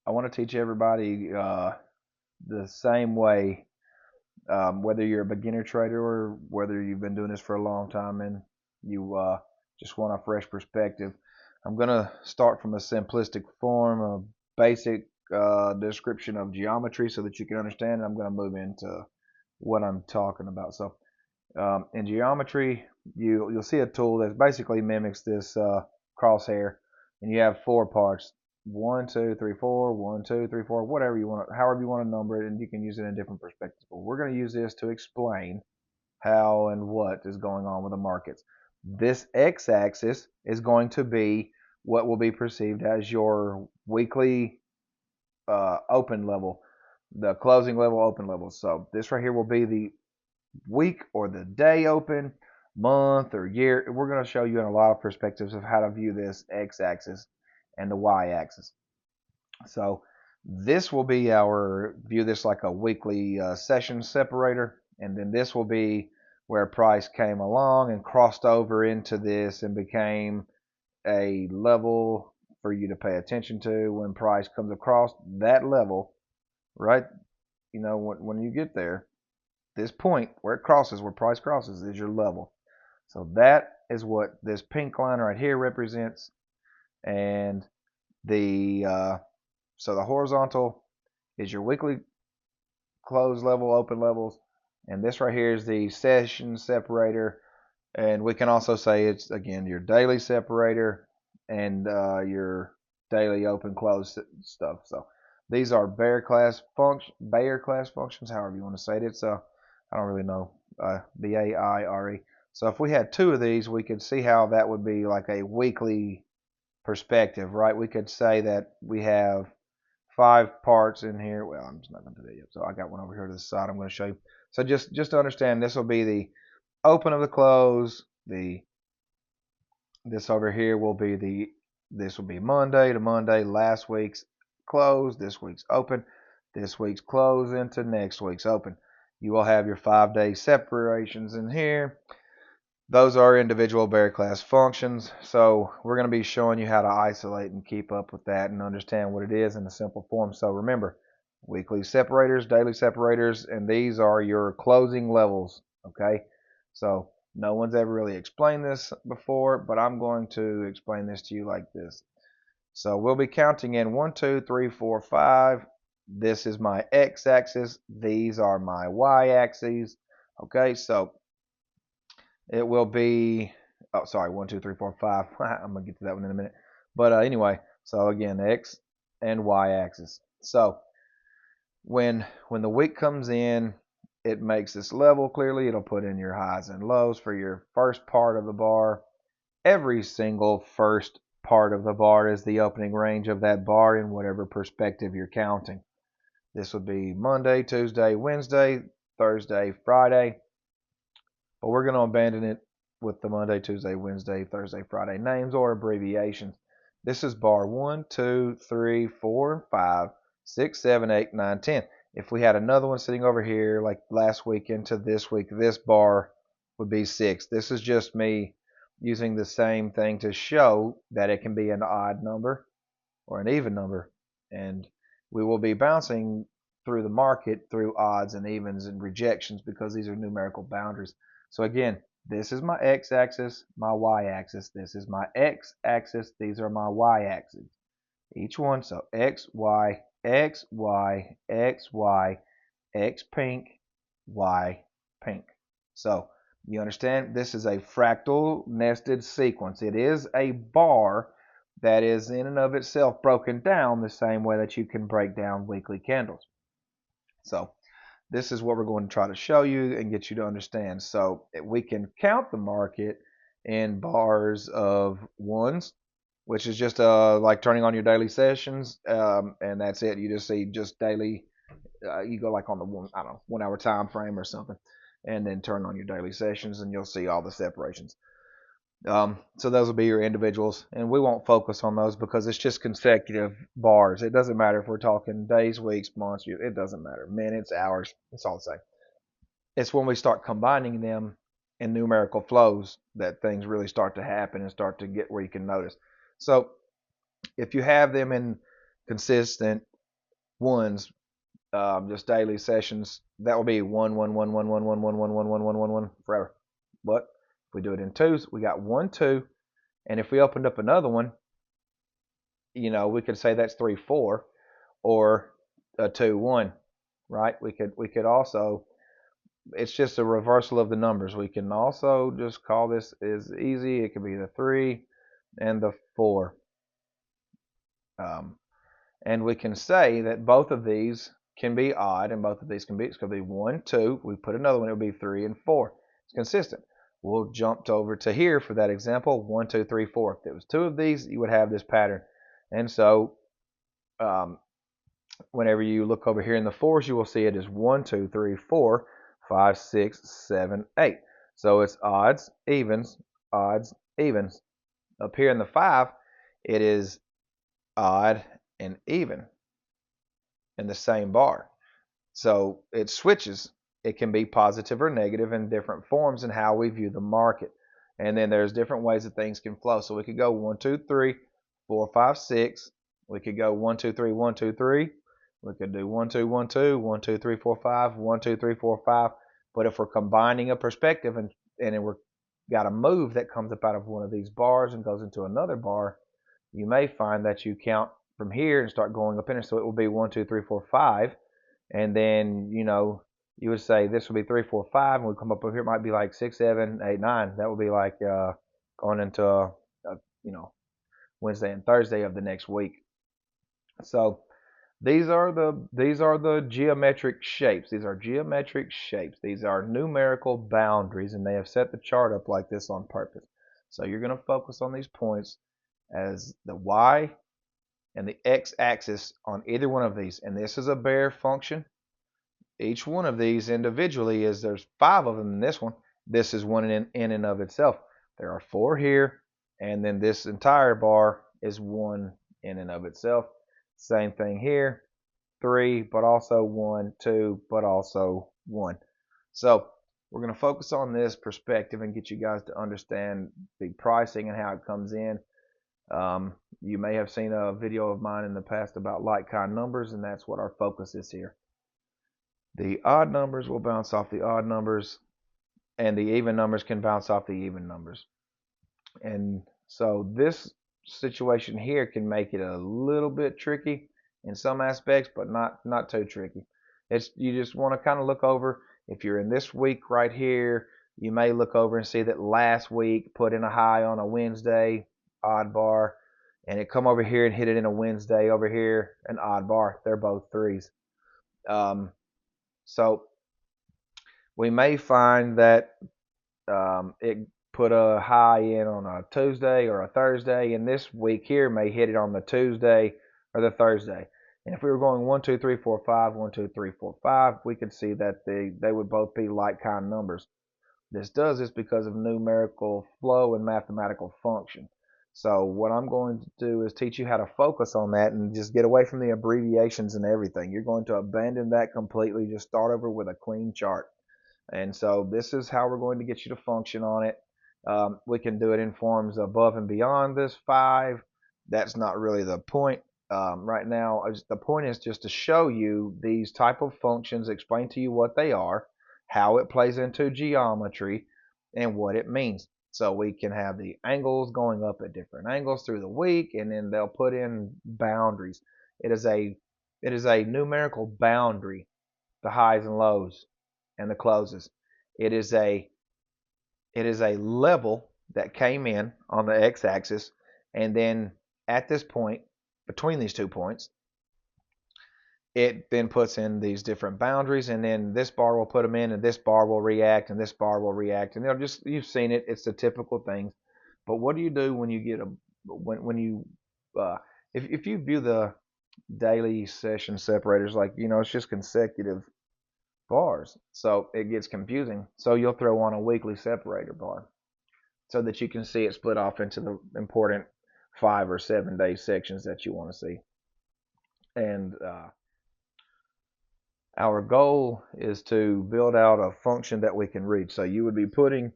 I want to teach everybody the same way, whether you're a beginner trader or whether you've been doing this for a long time and you just want a fresh perspective. I'm going to start from a simplistic form, a basic description of geometry so that you can understand. And I'm going to move into what I'm talking about. So in geometry, you'll see a tool that basically mimics this crosshair, and you have four parts: 1, 2, 3, 4, 1, 2, 3, 4, whatever you want, however you want to number it, and you can use it in different perspectives. But we're going to use this to explain how and what is going on with the markets. This x-axis is going to be what will be perceived as your weekly open level, the closing level, open level. So this right here will be the week or the day open, month or year. We're going to show you in a lot of perspectives of how to view this x-axis and the y-axis. So this will be our view this like a weekly session separator, and then this will be where price came along and crossed over into this and became a level for you to pay attention to when price comes across that level, right? You know, when you get there, this point where it crosses, where price crosses, is your level. So that is what this pink line right here represents. And the so the horizontal is your weekly close level, open levels, and this right here is the session separator. And we can also say it's again your daily separator and your daily open close stuff. So these are Bayer class functions, however you want to say it. It's I don't really know, Baire. So if we had two of these, we could see how that would be like a weekly perspective, right? We could say that we have 5 parts in here. Well, I'm just not going to do that yet. So I got one over here to the side. I'm going to show you. So just to understand, this will be the open of the close. This over here will be this will be Monday to Monday, last week's close, this week's open, this week's close into next week's open. You will have your 5-day separations in here. Those are individual Bayer class functions. So we're going to be showing you how to isolate and keep up with that and understand what it is in a simple form. So remember, weekly separators, daily separators, and these are your closing levels. Okay, so no one's ever really explained this before, but I'm going to explain this to you like this. So we'll be counting in 1, 2, 3, 4, 5. This is my x-axis. These are my y-axes. Okay, so it will be, oh, sorry, 1, 2, 3, 4, 5. I'm going to get to that one in a minute. But anyway, so again, x and y-axis. So when the week comes in, it makes this level clearly. It'll put in your highs and lows for your first part of the bar. Every single first part of the bar is the opening range of that bar in whatever perspective you're counting. This would be Monday, Tuesday, Wednesday, Thursday, Friday. But we're going to abandon it with the Monday, Tuesday, Wednesday, Thursday, Friday names or abbreviations. This is bar 1, 2, 3, 4, 5, 6, 7, 8, 9, 10. If we had another one sitting over here like last week into this week, this bar would be 6. This is just me using the same thing to show that it can be an odd number or an even number. And we will be bouncing through the market through odds and evens and rejections because these are numerical boundaries. So again, this is my x-axis, my y-axis. This is my x-axis. These are my y-axes. Each one, so x, y, x, y, x, y, x pink, y pink. So you understand this is a fractal nested sequence. It is a bar that is in and of itself broken down the same way that you can break down weekly candles. So this is what we're going to try to show you and get you to understand. So we can count the market in bars of ones, which is just like turning on your daily sessions, and that's it. You just see just daily. You go like on the I don't know, 1 hour time frame or something, and then turn on your daily sessions, and you'll see all the separations. So those will be your individuals, and we won't focus on those because it's just consecutive bars. It doesn't matter if we're talking days, weeks, months. It doesn't matter. Minutes, hours. It's all the same. It's when we start combining them in numerical flows that things really start to happen and start to get where you can notice. So if you have them in consistent ones, just daily sessions, that will be 1 forever. But if we do it in twos, we got 1 2, and if we opened up another one, we could say that's 3 4 or a 2 1, right? We could also, it's just a reversal of the numbers. We can also just call this as easy. It could be the 3 and the 4. And we can say that both of these can be odd and both of these can be, it's going to be 1 2. We put another one, it would be 3 and 4. It's consistent. We'll jump over to here for that example, 1 2 3 4. If there was 2 of these, you would have this pattern. And so whenever you look over here in the fours, you will see it as 1 2 3 4 5 6 7 8. So it's odds, evens, odds, evens. Up here in the 5, it is odd and even in the same bar. So it switches. It can be positive or negative in different forms in how we view the market. And then there's different ways that things can flow. So we could go 1 2 3 4 5 6. We could go 1 2 3 1 2 3. We could do 1 2 1 2 1 2 3 4 5 1 2 3 4 5. But if we're combining a perspective and we're got a move that comes up out of one of these bars and goes into another bar, you may find that you count from here and start going up in it. So it will be 1 2 3 4 5, and then you would say this would be 3 4 5, and we come up over here, it might be like 6 7 8 9. That would be like going into Wednesday and Thursday of the next week. So these are the geometric shapes. These are geometric shapes. These are numerical boundaries, and they have set the chart up like this on purpose. So you're going to focus on these points as the Y and the X axis on either one of these. And this is a bear function. Each one of these individually there's 5 of them in this one. This is one in and of itself. There are 4 here, and then this entire bar is 1 in and of itself. Same thing here, 3, but also 1, 2, but also 1. So we're going to focus on this perspective and get you guys to understand the pricing and how it comes in. You may have seen a video of mine in the past about like kind numbers, and that's what our focus is here. The odd numbers will bounce off the odd numbers, and the even numbers can bounce off the even numbers. And so this situation here can make it a little bit tricky in some aspects, but not too tricky. You just want to kind of look over. If you're in this week right here, you may look over and see that last week put in a high on a Wednesday, odd bar, and it come over here and hit it in a Wednesday over here, an odd bar. They're both 3s. So we may find that it put a high in on a Tuesday or a Thursday, and this week here may hit it on the Tuesday or the Thursday. And if we were going 1 2 3 4 5 1 2 3 4 5, we could see that they would both be like kind numbers. This does this because of numerical flow and mathematical function. So what I'm going to do is teach you how to focus on that and just get away from the abbreviations and everything. You're going to abandon that completely. Just start over with a clean chart. And so this is how we're going to get you to function on it. We can do it in forms above and beyond this 5. That's not really the point right now. The point is just to show you these type of functions, explain to you what they are, how it plays into geometry, and what it means. So we can have the angles going up at different angles through the week, and then they'll put in boundaries. It is a numerical boundary, the highs and lows and the closes. It is a level that came in on the x-axis, and then at this point, between these 2 points, it then puts in these different boundaries, and then this bar will put them in, and this bar will react, and this bar will react, and you've seen it. It's the typical things. But what do you do when you get if you view the daily session separators like it's just consecutive bars, so it gets confusing. So you'll throw on a weekly separator bar so that you can see it split off into the important 5 or 7 day sections that you want to see. And our goal is to build out a function that we can read. So you would be putting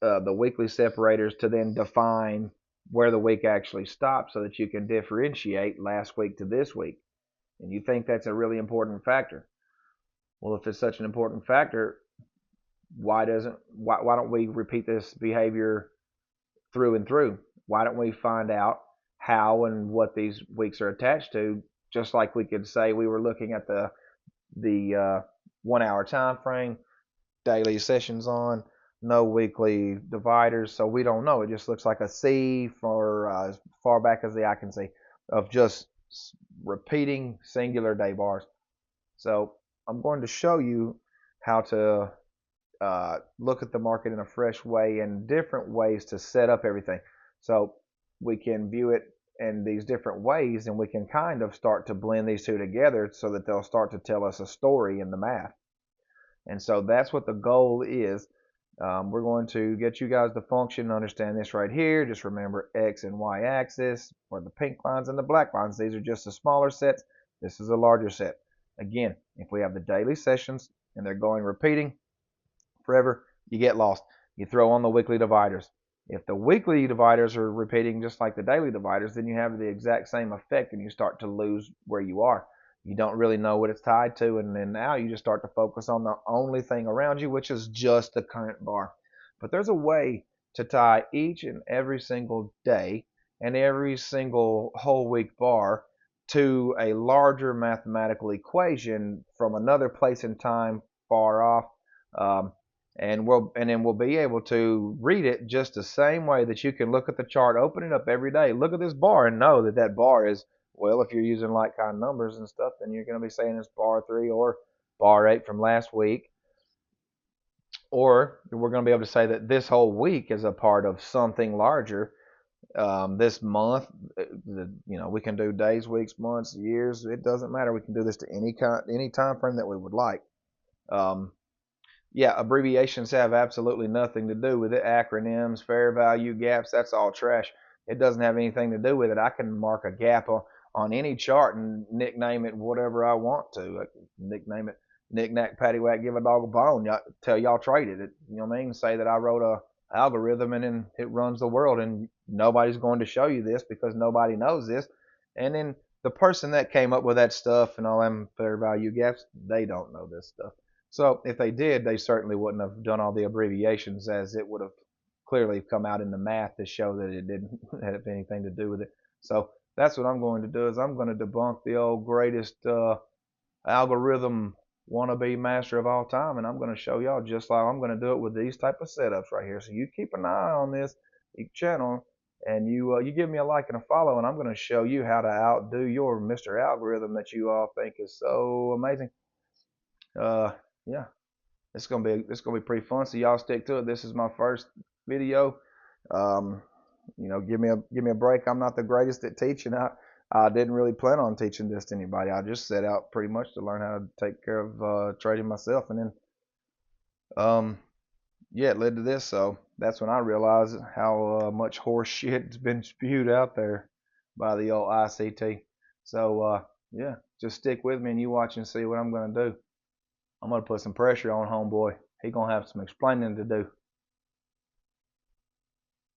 the weekly separators to then define where the week actually stopped so that you can differentiate last week to this week. And you think that's a really important factor. Well, if it's such an important factor, why don't we repeat this behavior through and through? Why don't we find out how and what these weeks are attached to? Just like we could say we were looking at the 1 hour time frame, daily sessions on, no weekly dividers, so we don't know. It just looks like a C for as far back as the eye can see of just repeating singular day bars. So I'm going to show you how to look at the market in a fresh way and different ways to set up everything. So we can view it in these different ways, and we can kind of start to blend these two together so that they'll start to tell us a story in the math. And so that's what the goal is. We're going to get you guys to function and understand this right here. Just remember X and Y axis for the pink lines and the black lines. These are just the smaller sets. This is a larger set. Again, if we have the daily sessions and they're going repeating forever, you get lost. You throw on the weekly dividers. If the weekly dividers are repeating just like the daily dividers, then you have the exact same effect and you start to lose where you are. You don't really know what it's tied to, and then now you just start to focus on the only thing around you, which is just the current bar. But there's a way to tie each and every single day and every single whole week bar to a larger mathematical equation from another place in time far off. And then we'll be able to read it just the same way that you can look at the chart, open it up every day, look at this bar, and know that that bar is, well, if you're using like kind of numbers and stuff, then you're going to be saying it's bar 3 or bar 8 from last week. Or we're going to be able to say that this whole week is a part of something larger. This month, we can do days, weeks, months, years. It doesn't matter. We can do this to any time frame that we would like. Yeah, abbreviations have absolutely nothing to do with it. Acronyms, fair value, gaps, that's all trash. It doesn't have anything to do with it. I can mark a gap on any chart and nickname it whatever I want to. I can nickname it knick-knack, paddywhack, give a dog a bone. Tell y'all traded it. You know what I mean? Say that I wrote a algorithm and then it runs the world, and nobody's going to show you this because nobody knows this. And then the person that came up with that stuff and all them fair value gaps, they don't know this stuff. So if they did, they certainly wouldn't have done all the abbreviations, as it would have clearly come out in the math to show that it didn't have anything to do with it. So that's what I'm going to do, is I'm going to debunk the old greatest algorithm wannabe master of all time, and I'm going to show y'all just like I'm going to do it with these type of setups right here. So you keep an eye on this channel, and you give me a like and a follow, and I'm going to show you how to outdo your Mr. Algorithm that you all think is so amazing. Yeah, it's gonna be pretty fun. So y'all stick to it. This is my first video. Give me a break. I'm not the greatest at teaching. I didn't really plan on teaching this to anybody. I just set out pretty much to learn how to take care of trading myself, and then yeah, it led to this. So that's when I realized how much horse shit's been spewed out there by the old ICT. So yeah, just stick with me and you watch and see what I'm gonna do. I'm going to put some pressure on homeboy. He going to have some explaining to do.